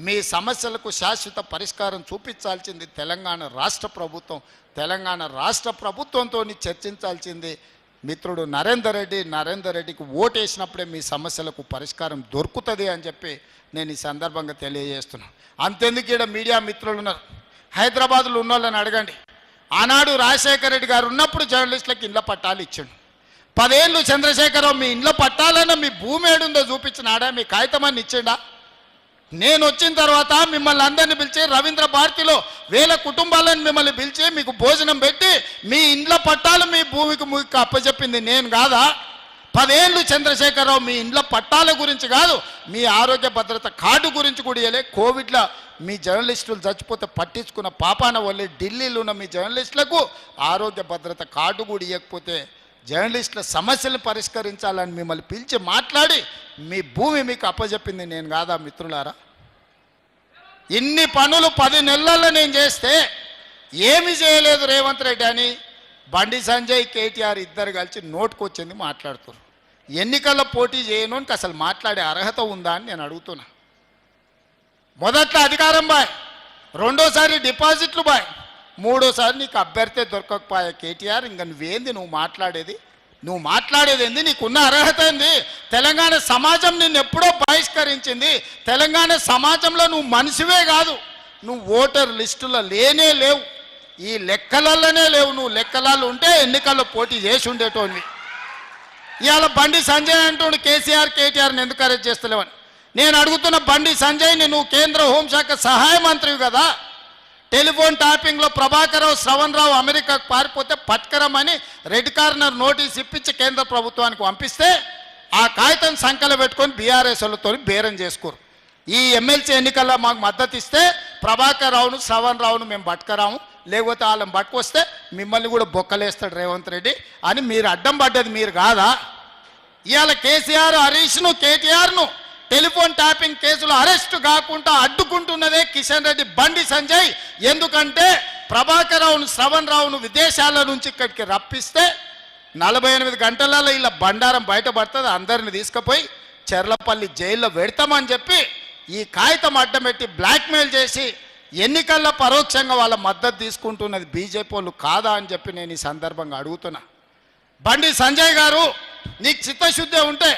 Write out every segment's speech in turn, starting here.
మీ సమస్యలకు శాశ్వత పరిష్కారం చూపించాల్సింది తెలంగాణ రాష్ట్ర ప్రభుత్వం. తెలంగాణ రాష్ట్ర ప్రభుత్వంతో చర్చించాల్సింది మిత్రుడు నరేందర్ రెడ్డికి ఓటేసినప్పుడే మీ సమస్యలకు పరిష్కారం దొరుకుతుంది అని చెప్పి నేను ఈ సందర్భంగా తెలియజేస్తున్నాను. అంతెందుకు ఇక్కడ మీడియా మిత్రులు ఉన్నారు, హైదరాబాద్లో ఉన్న వాళ్ళని అడగండి. ఆనాడు రాజశేఖర రెడ్డి గారు ఉన్నప్పుడు జర్నలిస్టులకు ఇళ్ళ పట్టాలు ఇచ్చిండు. 10 ఏళ్ళు చంద్రశేఖరరావు మీ ఇళ్ళ పట్టాలన్నా మీ భూమి ఏడుందో చూపించినాడా, మీ కాగితమాన్ని ఇచ్చిండా? నేను వచ్చిన తర్వాత మిమ్మల్ని అందరినీ పిలిచి రవీంద్ర భారతిలో 1000 కుటుంబాలను మిమ్మల్ని పిలిచి మీకు భోజనం పెట్టి మీ ఇండ్ల పట్టాలు మీ భూమికి మీకు అప్పచెప్పింది నేను కాదా? 10 ఏళ్ళు చంద్రశేఖరరావు మీ ఇండ్ల పట్టాల గురించి కాదు, మీ ఆరోగ్య భద్రత కార్డు గురించి కూడా ఇవ్వలే. కోవిడ్లో మీ జర్నలిస్టులు చచ్చిపోతే పట్టించుకున్న పాపాన వల్లే ఢిల్లీలో ఉన్న మీ జర్నలిస్టులకు ఆరోగ్య భద్రత కార్డు కూడా ఇవ్వకపోతే జర్నలిస్టుల సమస్యలు పరిష్కరించాలని మిమ్మల్ని పిలిచి మాట్లాడి మీ భూమి మీకు అప్పచెప్పింది నేను కాదా మిత్రులారా? ఇన్ని పనులు 10 నెలల్లో నేను చేస్తే ఏమి చేయలేదు రేవంత్ రెడ్డి అని బండి సంజయ్ కేటీఆర్ ఇద్దరు కలిసి నోటుకొచ్చింది మాట్లాడుతారు. ఎన్నికల్లో పోటీ చేయను అని అసలు మాట్లాడే అర్హత ఉందా అని నేను అడుగుతున్నా. మొదట్లో అధికారం బాయ్, రెండోసారి డిపాజిట్లు బాయ్, మూడోసారి నీకు అభ్యర్థి దొరకకపోయా కేటీఆర్. ఇంకా నువ్వేంది నువ్వు మాట్లాడేది ఏంది? నీకున్న అర్హత ఏంది? తెలంగాణ సమాజం నిన్ను ఎప్పుడో బహిష్కరించింది. తెలంగాణ సమాజంలో నువ్వు మనిషివే కాదు, నువ్వు ఓటర్ లిస్టులో లేనే లేవు, ఈ లెక్కలలోనే లేవు. నువ్వు లెక్కలలో ఉంటే ఎన్నికల్లో పోటీ చేసి ఉండేటోనివి. ఇవాళ బండి సంజయ్ అంటూ కేటీఆర్ని ఎందుకు అరెస్ట్ చేస్తలేవని నేను అడుగుతున్న. బండి సంజయ్ని నువ్వు కేంద్ర హోంశాఖ సహాయ మంత్రివి కదా, టెలిఫోన్ ట్యాపింగ్లో ప్రభాకరరావు శ్రవణ్ రావు అమెరికాకు పారిపోతే పట్కరమని రెడ్ కార్నర్ నోటీస్ ఇప్పించి కేంద్ర ప్రభుత్వానికి పంపిస్తే ఆ కాగితం సంఖ్యలో పెట్టుకొని బీఆర్ఎస్ వాళ్ళతో బేరం చేసుకోరు. ఈ ఎమ్మెల్సీ ఎన్నికల్లో మాకు మద్దతు ఇస్తే ప్రభాకర్ రావును శ్రవణ్ రావును మేము పట్టుకరాము, లేకపోతే వాళ్ళని పట్టుకొస్తే మిమ్మల్ని కూడా బొక్కలేస్తాడు రేవంత్ రెడ్డి అని మీరు అడ్డం పడ్డది మీరు కాదా? ఇవాళ కేసీఆర్ హరీష్ను కేటీఆర్ను టెలిఫోన్ ట్యాపింగ్ కేసులో అరెస్టు కాకుండా అడ్డుకుంటున్నదే కిషన్ రెడ్డి బండి సంజయ్. ఎందుకంటే ప్రభాకర్ రావును శ్రవణ్ రావును విదేశాల నుంచి ఇక్కడికి రప్పిస్తే 48 గంటలలో ఇలా బండారం బయటపడుతుంది, అందరిని తీసుకుపోయి చెర్లపల్లి జైల్లో పెడతామని చెప్పి ఈ కాగితం అడ్డం పెట్టి బ్లాక్మెయిల్ చేసి ఎన్నికల్లో పరోక్షంగా వాళ్ళ మద్దతు తీసుకుంటున్నది బీజేపీ వాళ్ళు కాదా అని చెప్పి నేను ఈ సందర్భంగా అడుగుతున్నా. బండి సంజయ్ గారు, నీకు చిత్తశుద్ధి ఉంటే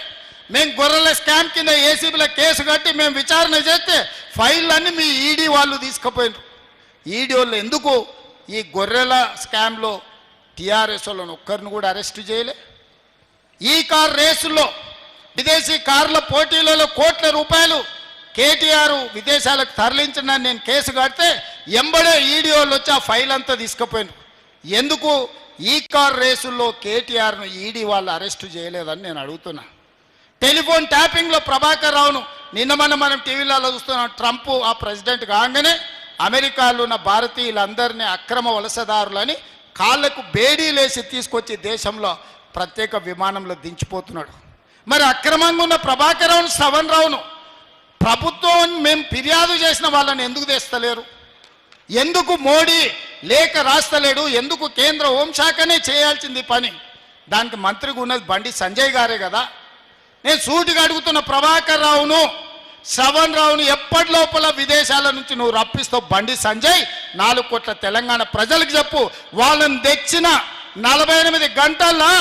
మేము గొర్రెల స్కామ్ కింద ఏసీబీలో కేసు కట్టి మేము విచారణ చేస్తే ఫైళ్ళన్నీ మీ ఈడీ వాళ్ళు తీసుకుపోయినారు. ఈడీ వాళ్ళు ఎందుకు ఈ గొర్రెల స్కామ్లో టీఆర్ఎస్ వాళ్ళని ఒక్కరిని కూడా అరెస్ట్ చేయలే? ఈ కార్ రేసుల్లో విదేశీ కార్ల పోటీలలో కోట్ల రూపాయలు కేటీఆర్ విదేశాలకు తరలించిన నేను కేసు కడితే ఎంబడే ఈడీ వాళ్ళు వచ్చి ఆ ఫైల్ అంతా తీసుకుపోయినారు. ఎందుకు ఈ కార్ రేసుల్లో కేటీఆర్ను ఈడీ వాళ్ళు అరెస్టు చేయలేదని నేను అడుగుతున్నా. టెలిఫోన్ ట్యాపింగ్లో ప్రభాకర్ రావును నిన్న మనం టీవీలలో చూస్తున్నాం. ట్రంప్ ఆ ప్రెసిడెంట్ కాగానే అమెరికాలో ఉన్న భారతీయులందరినీ అక్రమ వలసదారులని కాళ్లకు బేడీలేసి తీసుకొచ్చి దేశంలో ప్రత్యేక విమానంలో దించిపోతున్నాడు. మరి అక్రమంగా ఉన్న ప్రభాకర్ రావును శ్రవణ్ రావును ప్రభుత్వం మేము ఫిర్యాదు చేసిన వాళ్ళని ఎందుకు తెస్తలేరు? ఎందుకు మోడీ లేఖ రాస్తలేడు? ఎందుకు కేంద్ర హోంశాఖనే చేయాల్సింది పని? దానికి మంత్రిగా ఉన్నది బండి సంజయ్ గారే కదా. నేను సూటిగా అడుగుతున్న, ప్రభాకర్ రావును శ్రవణ్ రావును ఎప్పటి లోపల విదేశాల నుంచి నువ్వు రప్పిస్తావు? బండి సంజయ్ 4 కోట్ల తెలంగాణ ప్రజలకు చెప్పు. వాళ్ళని తెచ్చిన 48 గంటల్లో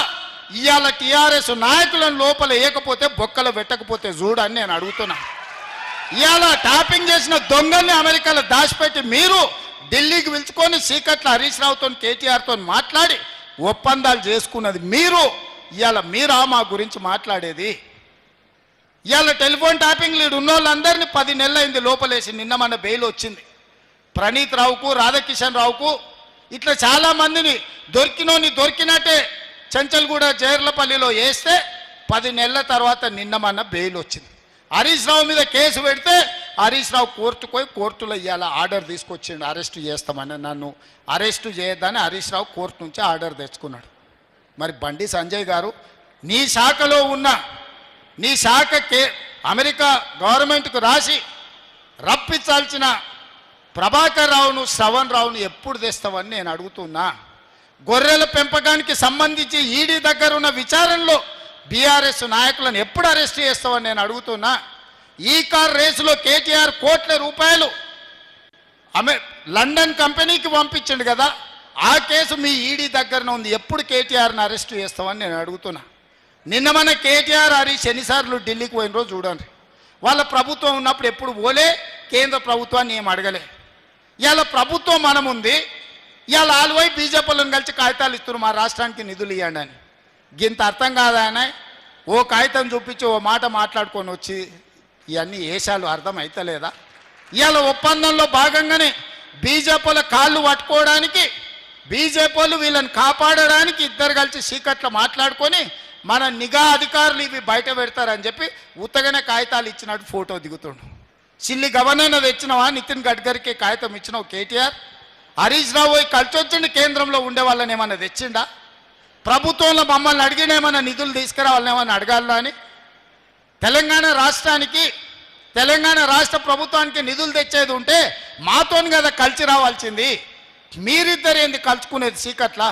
ఇవాళ టీఆర్ఎస్ నాయకులను లోపల వేయకపోతే బొక్కలు పెట్టకపోతే చూడని నేను అడుగుతున్నా. ఇవాళ ట్యాపింగ్ చేసిన దొంగల్ని అమెరికాలో దాచిపెట్టి మీరు ఢిల్లీకి పిలుచుకొని సీకట్ల హరీష్ రావుతో కేటీఆర్తో మాట్లాడి ఒప్పందాలు చేసుకున్నది మీరు. ఇవాళ మీరా మా గురించి మాట్లాడేది? ఇవాళ టెలిఫోన్ ట్యాపింగ్ లీడ్ ఉన్న వాళ్ళందరినీ 10 నెలలైంది లోపలేసి. నిన్న మన బెయిల్ వచ్చింది. ప్రణీత్ రావుకు, రాధాకిషన్ రావుకు, ఇట్లా చాలామందిని దొరికినట్టే చెంచల్గూడ జైర్లపల్లిలో వేస్తే 10 నెలల తర్వాత నిన్న మన బెయిల్ వచ్చింది. హరీష్ రావు మీద కేసు పెడితే హరీష్ రావు కోర్టుకు పోయి కోర్టులో ఇవాళ ఆర్డర్ తీసుకొచ్చిండు, అరెస్టు చేస్తామని. నన్ను అరెస్టు చేయొద్దని హరీష్ రావు కోర్టు నుంచి ఆర్డర్ తెచ్చుకున్నాడు. మరి బండి సంజయ్ గారు, నీ శాఖలో ఉన్న నీ శాఖకే అమెరికా గవర్నమెంట్కు రాసి రప్పించాల్సిన ప్రభాకర్ రావును శ్రవణ్ రావును ఎప్పుడు తెస్తావని నేను అడుగుతున్నా. గొర్రెల పెంపకానికి సంబంధించి ఈడీ దగ్గర ఉన్న విచారణలో బీఆర్ఎస్ నాయకులను ఎప్పుడు అరెస్ట్ చేస్తావని నేను అడుగుతున్నా. ఈ కార్ రేసులో కేటీఆర్ కోట్ల రూపాయలు లండన్ కంపెనీకి పంపించండు కదా, ఆ కేసు మీ ఈడీ దగ్గరనే ఉంది. ఎప్పుడు కేటీఆర్ని అరెస్ట్ చేస్తామని నేను అడుగుతున్నా. నిన్న మన కేటీఆర్ హరీష్ ఎన్నిసార్లు ఢిల్లీకి పోయిన రోజు చూడండి. వాళ్ళ ప్రభుత్వం ఉన్నప్పుడు ఎప్పుడు పోలే, కేంద్ర ప్రభుత్వాన్ని ఏం అడగలే. ఇవాళ ప్రభుత్వం మనం ఉంది, ఇవాళ ఆలువై బీజేపీలను కలిసి కాగితాలు ఇస్తున్నారు మా రాష్ట్రానికి నిధులు ఇవ్వండి అని. గింత అర్థం కాదాయన, ఓ కాగితం చూపించి ఓ మాట మాట్లాడుకొని వచ్చి ఇవన్నీ ఏషాలు అర్థం అవుతలేదా? ఇవాళ ఒప్పందంలో భాగంగానే బీజేపీల కాళ్ళు పట్టుకోవడానికి, బీజేపీలు వీళ్ళని కాపాడడానికి ఇద్దరు కలిసి సీకట్లో మాట్లాడుకొని మన నిఘా అధికారులు ఇవి బయట పెడతారని చెప్పి ఉత్తగానే కాగితాలు ఇచ్చినట్టు ఫోటో దిగుతుండు. సిల్లి గవర్నర్ తెచ్చినవా? నితిన్ గడ్కరీకి కాగితం ఇచ్చినావు కేటీఆర్? హరీష్ రావు కలిసి వచ్చిండి, కేంద్రంలో ఉండే వాళ్ళని ఏమన్నా తెచ్చిండా? ప్రభుత్వంలో మమ్మల్ని అడిగిన ఏమన్నా నిధులు తీసుకురావాలని ఏమన్నా అడగాలా అని? తెలంగాణ రాష్ట్రానికి, తెలంగాణ రాష్ట్ర ప్రభుత్వానికి నిధులు తెచ్చేది ఉంటే మాతోని కదా కలిసి రావాల్సింది. మీరిద్దరు ఏంది కలుసుకునేది సీకట్లా?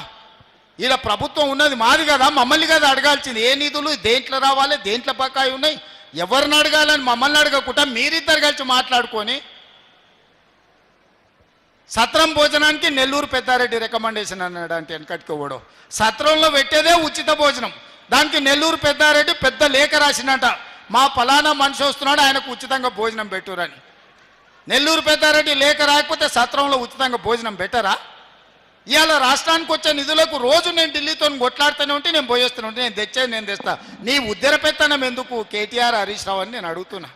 ఈడ ప్రభుత్వం ఉన్నది మాది కదా, మమ్మల్ని కదా అడగాల్సింది. ఏ నిధులు దేంట్లో రావాలి, దేంట్లో బకాయి ఉన్నాయి, ఎవరిని అడగాలని మమ్మల్ని అడగకుండా మీరిద్దరు కలిసి మాట్లాడుకొని సత్రం భోజనానికి నెల్లూరు పెద్దారెడ్డి రికమెండేషన్ అన్నాడు. అంటే వెనకట్టుకోవడం సత్రంలో పెట్టేదే ఉచిత భోజనం, దానికి నెల్లూరు పెద్దారెడ్డి పెద్ద లేఖ రాసినట, మా ఫలానా మనిషి వస్తున్నాడు ఆయనకు ఉచితంగా భోజనం పెట్టురని. నెల్లూరు పెద్దారెడ్డి లేఖ రాకపోతే సత్రంలో ఉచితంగా భోజనం పెట్టరా? ఇవాళ రాష్ట్రానికి వచ్చే నిధులకు రోజు నేను ఢిల్లీతో కొట్లాడుతూనే ఉంటే, నేను పోయేస్తూనే ఉంటే, నేను తెచ్చేది నేను తెస్తా. నీ ఉద్దర పెత్తనం ఎందుకు కేటీఆర్ హరీష్ రావు అని నేను అడుగుతున్నా.